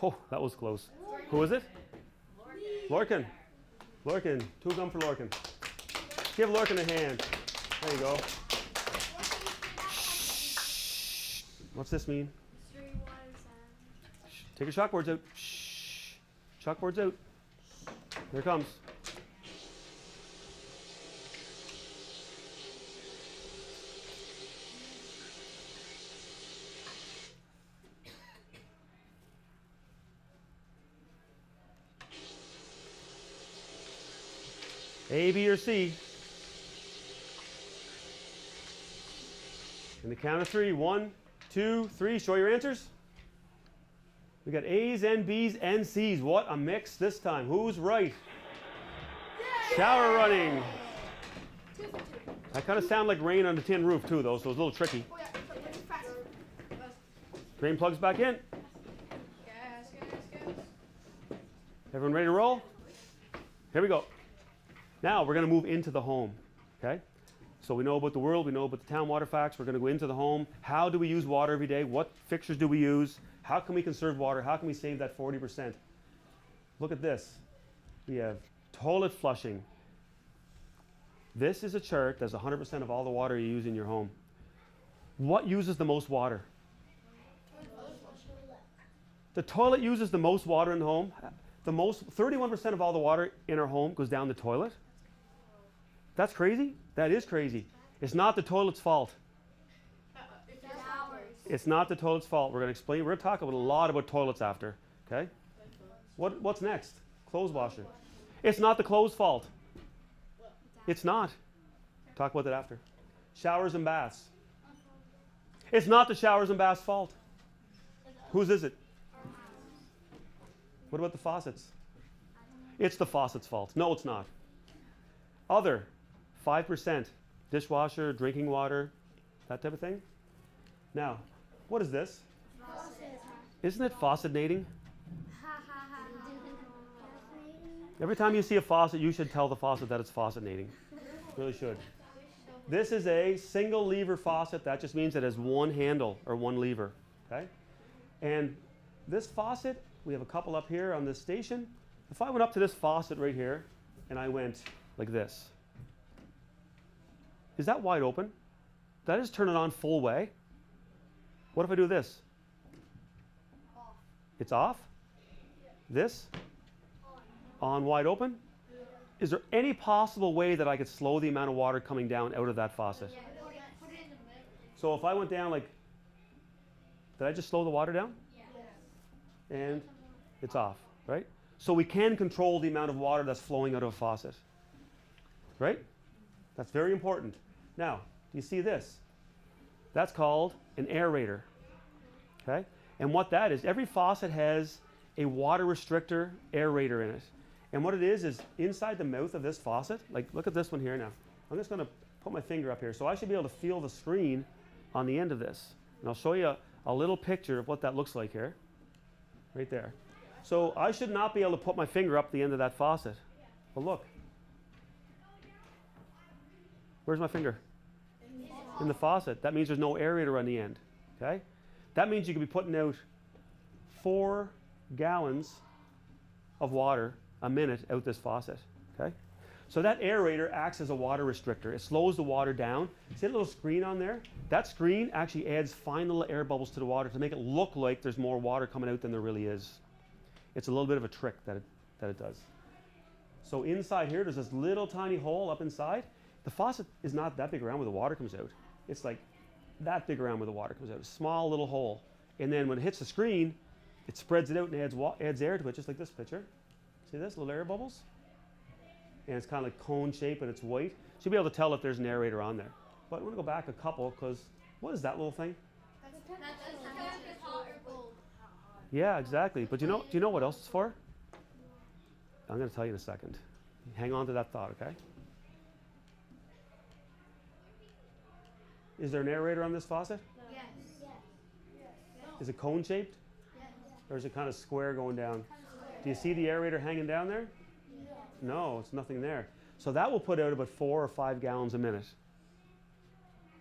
Oh, that was close. Who is it? Lorcan. Lorcan. 2 gum for Lorcan. Give Lorcan a hand. There you go. Shh. What's this mean? Take your chalkboards out. Shh. Chalkboards out. Here it comes. A, B, or C. In the count of 3. 1, 2, 3. Show your answers. We got A's and B's and C's. What a mix this time. Who's right? Yay! Shower running. 2 for 2. That kind of sound like rain on the tin roof too, though, so it's a little tricky. Oh, yeah. Drain plugs back in. Gas. Everyone ready to roll? Here we go. Now we're going to move into the home. Okay? So we know about the world, we know about the town water facts. We're going to go into the home. How do we use water every day? What fixtures do we use? How can we conserve water? How can we save that 40%? Look at this. We have toilet flushing. This is a chart that's 100% of all the water you use in your home. What uses the most water? The toilet uses the most water in the home. 31% of all the water in our home goes down the toilet. That's crazy? That is crazy. It's not the toilet's fault. It's not the toilet's fault. We're going to explain. We're going to talk a lot about toilets after. Okay? What's next? Clothes washer. It's not the clothes' fault. It's not. Talk about that after. Showers and baths. It's not the showers and baths' fault. Whose is it? What about the faucets? It's the faucet's fault. No, it's not. Other, 5%. Dishwasher, drinking water, that type of thing. Now, what is this? Isn't it faucetnating? Every time you see a faucet, you should tell the faucet that it's faucetnating. Really should. This is a single lever faucet. That just means it has one handle or one lever. Okay? And this faucet, we have a couple up here on this station. If I went up to this faucet right here and I went like this, is that wide open? Did I just turn it on full way? What if I do this? Off. It's off? This? On wide open? Is there any possible way that I could slow the amount of water coming down out of that faucet? Yeah, put it in the middle. So if I went down like, did I just slow the water down? Yeah. And it's off, right? So we can control the amount of water that's flowing out of a faucet, right? That's very important. Now, do you see this? That's called an aerator, okay? And what that is, every faucet has a water restrictor aerator in it. And what it is inside the mouth of this faucet, like look at this one here now. I'm just gonna put my finger up here. So I should be able to feel the screen on the end of this. And I'll show you a little picture of what that looks like here, right there. So I should not be able to put my finger up the end of that faucet. But look. Where's my finger? In the faucet. That means there's no aerator on the end. Okay? That means you could be putting out 4 gallons of water a minute out this faucet. Okay? So that aerator acts as a water restrictor. It slows the water down. See that little screen on there? That screen actually adds fine little air bubbles to the water to make it look like there's more water coming out than there really is. It's a little bit of a trick that it does. So inside here, there's this little tiny hole up inside. The faucet is not that big around where the water comes out. It's like that big around where the water comes out. A small little hole. And then when it hits the screen, it spreads it out and adds air to it, just like this picture. See this? Little air bubbles? And it's kind of like cone shape and it's white. So you'll be able to tell if there's an aerator on there. But I want to go back a couple because what is that little thing? That's hot or cold. Yeah, exactly. But do you know what else it's for? I'm going to tell you in a second. Hang on to that thought, okay? Is there an aerator on this faucet? Yes. Is it cone shaped? Or is it kind of square going down? Do you see the aerator hanging down there? No, it's nothing there. So that will put out about 4 or 5 gallons a minute,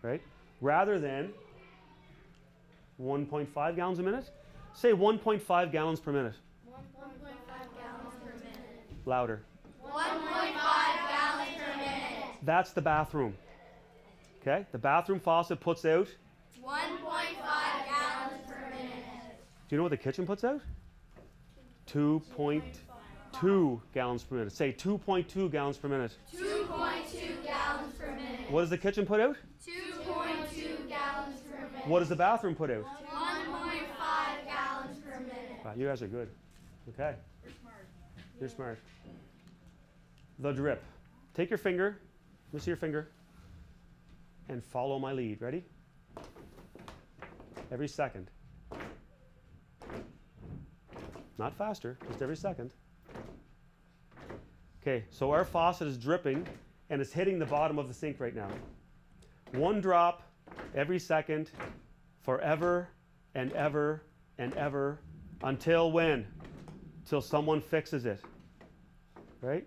right? Rather than 1.5 gallons a minute. Say 1.5 gallons per minute. 1.5 gallons per minute. Louder. 1.5 gallons per minute. That's the bathroom. Okay? The bathroom faucet puts out. 1.5 gallons per minute. Do you know what the kitchen puts out? 2.2 gallons per minute. Say 2.2 gallons per minute. 2.2 gallons per minute. What does the kitchen put out? 2.2 gallons per minute. What does the bathroom put out? 1.5 gallons per minute. Wow, you guys are good. Okay. You're smart. The drip. Take your finger, let me see your finger, and follow my lead. Ready? Every second. Not faster, just every second. Okay, so our faucet is dripping and it's hitting the bottom of the sink right now. One drop every second, forever and ever and ever, until when? Till someone fixes it. Right?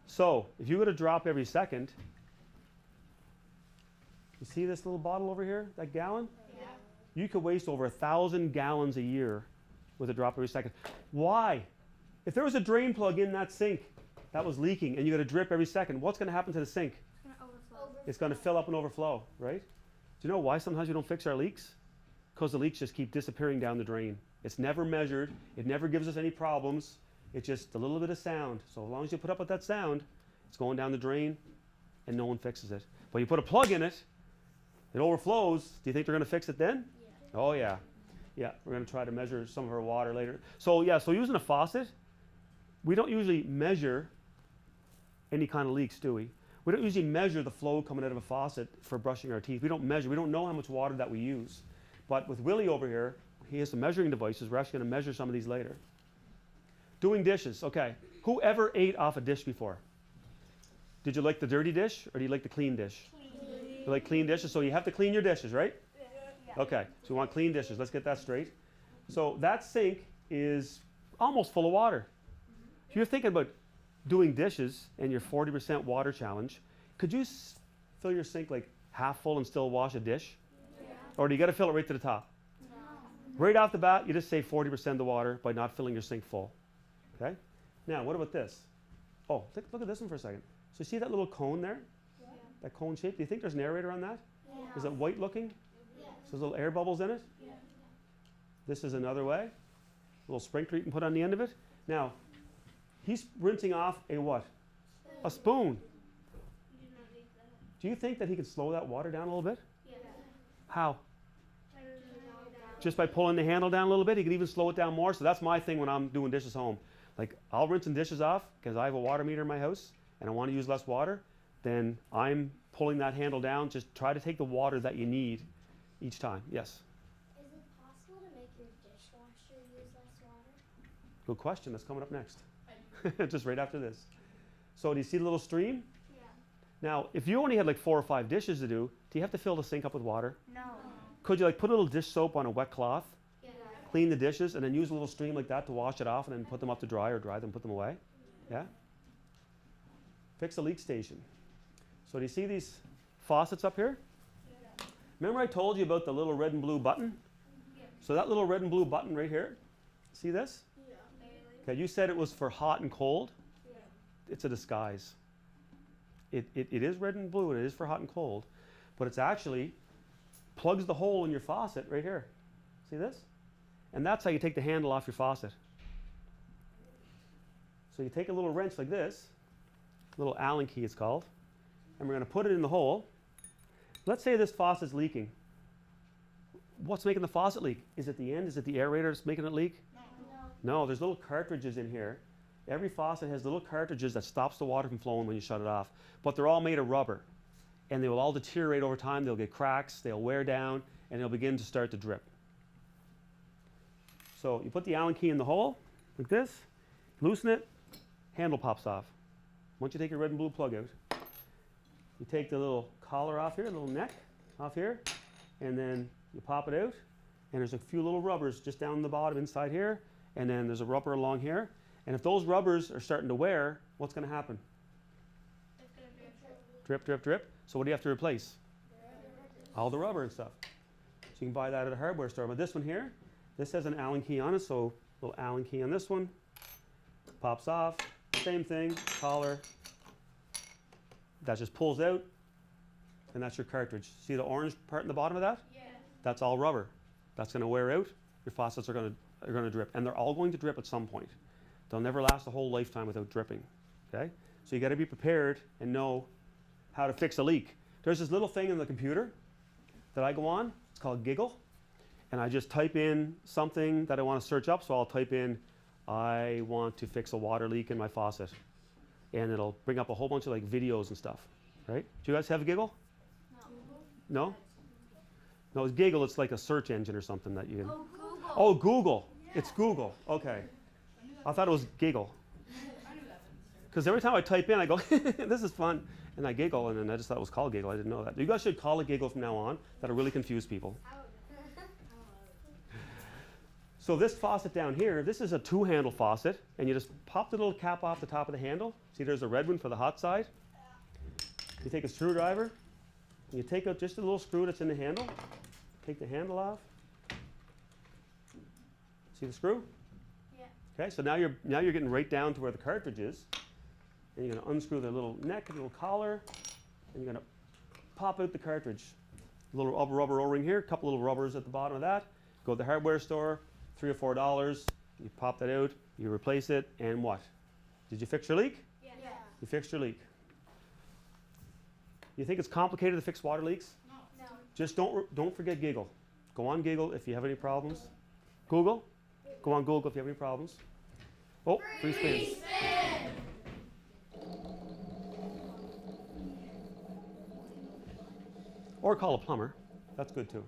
So, if you were to drop every second, you see this little bottle over here, that gallon? Yeah. You could waste over 1,000 gallons a year with a drop every second. Why? If there was a drain plug in that sink that was leaking and you got a drip every second, what's going to happen to the sink? It's going to overflow. It's going to fill up and overflow, right? Do you know why sometimes we don't fix our leaks? Because the leaks just keep disappearing down the drain. It's never measured. It never gives us any problems. It's just a little bit of sound. So as long as you put up with that sound, it's going down the drain and no one fixes it. But you put a plug in it, it overflows. Do you think they're going to fix it then? Yeah. Oh yeah. Yeah, we're going to try to measure some of our water later. So yeah, so using a faucet, we don't usually measure any kind of leaks, do we? We don't usually measure the flow coming out of a faucet for brushing our teeth. We don't measure. We don't know how much water that we use. But with Willie over here, he has some measuring devices. We're actually going to measure some of these later. Doing dishes. Okay. Who ever ate off a dish before? Did you like the dirty dish or do you like the clean dish? Clean. You like clean dishes, so you have to clean your dishes, right? Yeah. Okay, so we want clean dishes. Let's get that straight. So that sink is almost full of water. If you're thinking about doing dishes and your 40% water challenge, could you fill your sink like half full and still wash a dish? Yeah. Or do you got to fill it right to the top? No. Right off the bat, you just save 40% of the water by not filling your sink full. Okay? Now, what about this? Oh, look at this one for a second. So you see that little cone there? Yeah. That cone shape? Do you think there's an aerator on that? Yeah. Is it white looking? Yeah. So there's little air bubbles in it? Yeah. This is another way. A little sprinkler you can put on the end of it. Now, he's rinsing off a what? A spoon. Do you think that he could slow that water down a little bit? Yeah. How? Just by pulling the handle down a little bit, he could even slow it down more. So that's my thing when I'm doing dishes home. Like, I'll rinse some dishes off because I have a water meter in my house and I want to use less water. Then I'm pulling that handle down. Just try to take the water that you need each time. Yes? Is it possible to make your dishwasher use less water? Good question. That's coming up next. Just right after this. So do you see the little stream? Yeah. Now, if you only had like 4 or 5 dishes to do you have to fill the sink up with water? No. Could you like put a little dish soap on a wet cloth, Yeah. clean the dishes, and then use a little stream like that to wash it off and then put them up to dry or dry them, put them away? Yeah? Fix a leak station. So do you see these faucets up here? Yeah. Remember I told you about the little red and blue button? Yeah. So that little red and blue button right here, see this? Yeah. Okay, you said it was for hot and cold. Yeah. It's a disguise. It is red and blue and it is for hot and cold, but it's actually plugs the hole in your faucet right here. See this? And that's how you take the handle off your faucet. So you take a little wrench like this, little Allen key it's called, and we're going to put it in the hole. Let's say this faucet's leaking. What's making the faucet leak? Is it the end? Is it the aerator that's making it leak? No. No, there's little cartridges in here. Every faucet has little cartridges that stops the water from flowing when you shut it off. But they're all made of rubber. And they will all deteriorate over time. They'll get cracks, they'll wear down, and they'll begin to start to drip. So you put the Allen key in the hole, like this, loosen it, handle pops off. Once you take your red and blue plug out, you take the little collar off here, the little neck off here, and then you pop it out, and there's a few little rubbers just down the bottom inside here, and then there's a rubber along here. And if those rubbers are starting to wear, what's going to happen? It's going to drip. Drip, drip, drip. So what do you have to replace? All the rubber and stuff. So you can buy that at a hardware store. But this one here, This has an Allen key on it, so little Allen key on this one. Pops off. Same thing, collar. That just pulls out, and that's your cartridge. See the orange part in the bottom of that? Yeah. That's all rubber. That's going to wear out. Your faucets are going to drip, and they're all going to drip at some point. They'll never last a whole lifetime without dripping. Okay? So you got to be prepared and know how to fix a leak. There's this little thing in the computer that I go on. It's called Giggle, and I just type in something that I want to search up. So I'll type in, I want to fix a water leak in my faucet, and it'll bring up a whole bunch of like videos and stuff. Right? Do you guys have Giggle? No. No? No, it's Giggle. It's like a search engine or something that you can. Oh, Google. Oh, Google. Yeah. It's Google. Okay. I thought it was Giggle. Because every time I type in, I go, this is fun. And I giggle, and then I just thought it was called Giggle. I didn't know that. You guys should call it Giggle from now on. That'll really confuse people. So this faucet down here, this is a two-handle faucet, and you just pop the little cap off the top of the handle. See, there's a red one for the hot side. You take a screwdriver, and you take out just a little screw that's in the handle. Take the handle off. See the screw? Yeah. Okay, so now you're getting right down to where the cartridge is. And you're going to unscrew the little neck, the little collar, and you're going to pop out the cartridge. A little rubber O-ring here, a couple little rubbers at the bottom of that. Go to the hardware store, $3 or $4. You pop that out, you replace it, and what? Did you fix your leak? Yeah. You fixed your leak. You think it's complicated to fix water leaks? No. Just don't forget Giggle. Go on Giggle if you have any problems. Google? Go on Google if you have any problems. Oh, free spins. Or call a plumber. That's good too.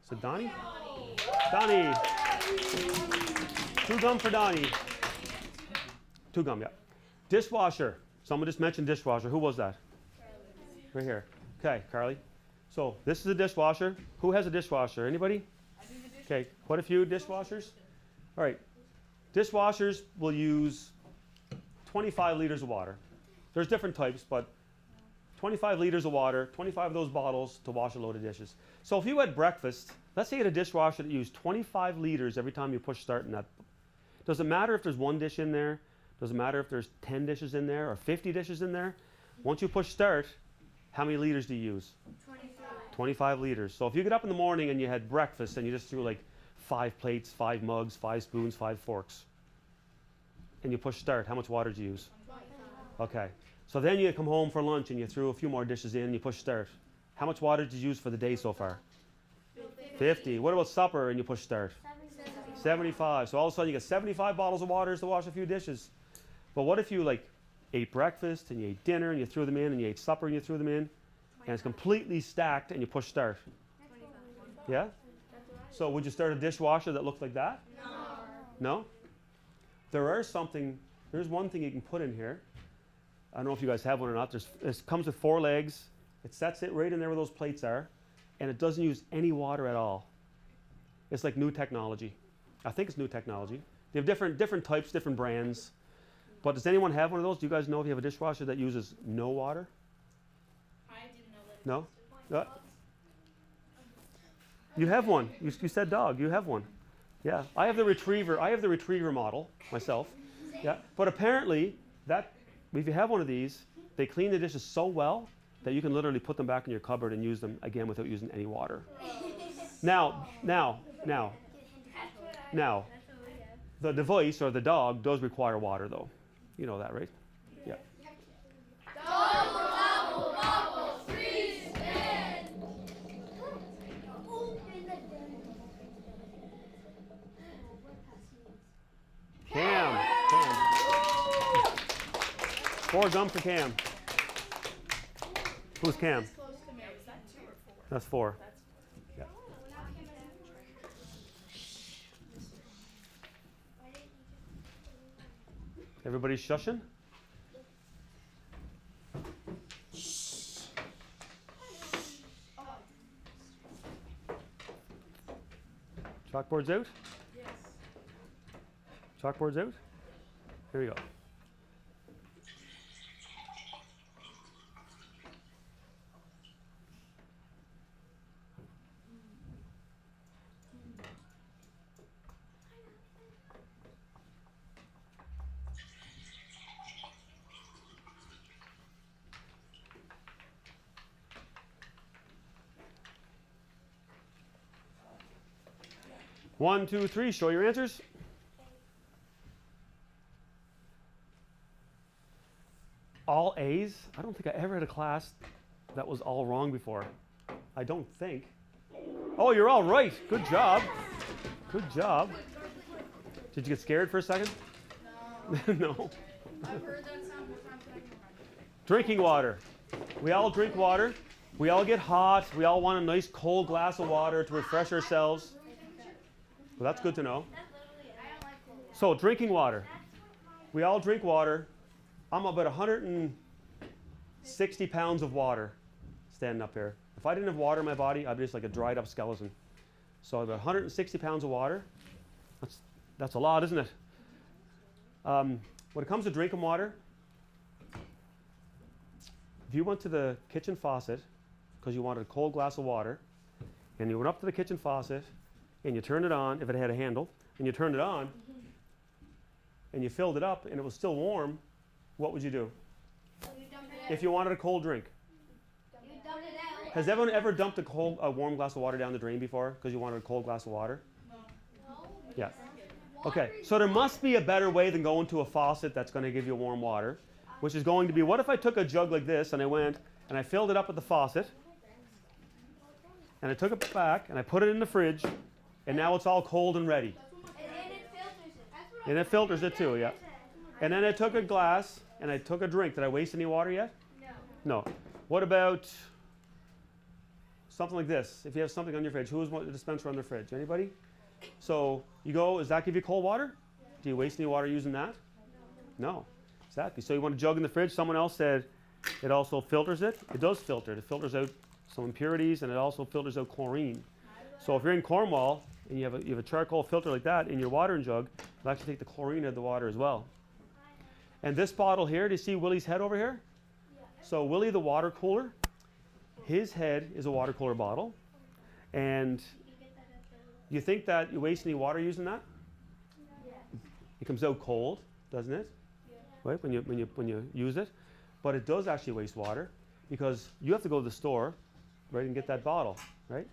So Donnie? Donnie! 2 gum for Donnie. 2 gum, yeah. Dishwasher. Someone just mentioned dishwasher. Who was that? Right here. Okay, Carly. So this is a dishwasher. Who has a dishwasher? Anybody? Okay, quite a few dishwashers. All right. Dishwashers will use 25 liters of water. There's different types, but 25 liters of water, 25 of those bottles to wash a load of dishes. So if you had breakfast, let's say you had a dishwasher that used 25 liters every time you push start in that. Doesn't matter if there's 1 dish in there, doesn't matter if there's 10 dishes in there or 50 dishes in there. Once you push start, how many liters do you use? 25 liters. So if you get up in the morning and you had breakfast and you just threw like 5 plates, 5 mugs, 5 spoons, 5 forks, and you push start, how much water did you use? 25. Okay. So then you come home for lunch and you threw a few more dishes in and you push start. How much water did you use for the day so far? 50. What about supper and you push start? 75. So all of a sudden you get 75 bottles of water to wash a few dishes. But what if you like ate breakfast and you ate dinner and you threw them in and you ate supper and you threw them in and it's completely stacked and you push start? Yeah? So would you start a dishwasher that looked like that? No? There's one thing you can put in here. I don't know if you guys have one or not. It comes with 4 legs. It sets it right in there where those plates are, and it doesn't use any water at all. It's like new technology. I think it's new technology. They have different types, different brands. But does anyone have one of those? Do you guys know if you have a dishwasher that uses no water? I didn't know that. No? You have one. You said dog. You have one. Yeah. I have the retriever. I have the retriever model myself. Yeah. But apparently if you have one of these, they clean the dishes so well that you can literally put them back in your cupboard and use them again without using any water. Now, the device or the dog does require water though. You know that, right? Yeah. Cam. 4 gum for Cam. Who's Cam? Close to me. Is that 2 or 4? That's 4. That's Yeah. Everybody's shushing? Chalkboard's out? yes. Chalkboard's out? Here we go. 1, 2, 3. Show your answers. All A's? I don't think I ever had a class that was all wrong before. I don't think. Oh, you're all right. Good job. Good job. Did you get scared for a second? No. No. I've heard that sound before. Drinking water. We all drink water. We all get hot. We all want a nice cold glass of water to refresh ourselves. Well, that's good to know. So, drinking water. We all drink water. I'm about 160 pounds of water standing up here. If I didn't have water in my body, I'd be just like a dried up skeleton. So about 160 pounds of water. That's a lot, isn't it? When it comes to drinking water, if you went to the kitchen faucet because you wanted a cold glass of water, and you went up to the kitchen faucet and you turned it on, if it had a handle, and you turned it on, and you filled it up and it was still warm, what would you do? If you wanted a cold drink. Has everyone ever dumped a warm glass of water down the drain before because you wanted a cold glass of water? Yeah. Okay, so there must be a better way than going to a faucet that's going to give you warm water, which is going to be, what if I took a jug like this and I went and I filled it up at the faucet, and I took it back and I put it in the fridge, and now it's all cold and ready. And it filters it too, yeah. And then I took a glass and I took a drink. Did I waste any water yet? No. What about something like this? If you have something on your fridge, who has a dispenser on their fridge? Anybody? So you go, does that give you cold water? Do you waste any water using that? No. Exactly. So you want a jug in the fridge. Someone else said it also filters it. It does filter it. It filters out some impurities, and it also filters out chlorine. So if you're in Cornwall and you have a charcoal filter like that in your watering jug, it'll actually take the chlorine out of the water as well. And this bottle here, do you see Willie's head over here? So Willie, the water cooler, his head is a water cooler bottle. And you think that you waste any water using that? It comes out cold, doesn't it? Right, when you use it. But it does actually waste water because you have to go to the store, right, and get that bottle, right?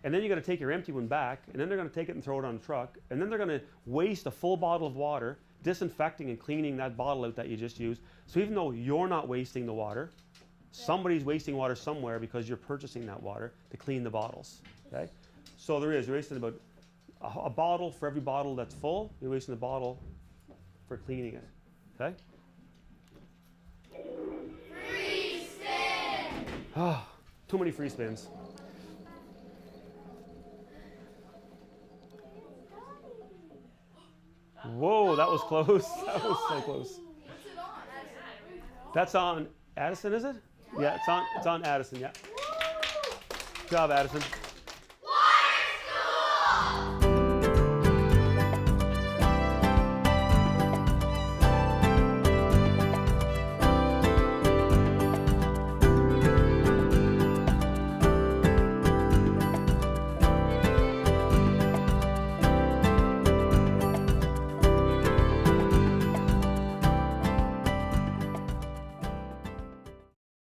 And then you got to take your empty one back, and then they're going to take it and throw it on a truck, and then they're going to waste a full bottle of water disinfecting and cleaning that bottle out that you just used. So even though you're not wasting the water, somebody's wasting water somewhere because you're purchasing that water to clean the bottles. Okay? So you're wasting about a bottle for every bottle that's full. You're wasting a bottle for cleaning it. Okay? Free spin! Ah, too many free spins. Whoa, that was close. That was so close. What's it on? That's on Addison, is it? Yeah, it's on Addison, yeah. Good job, Addison.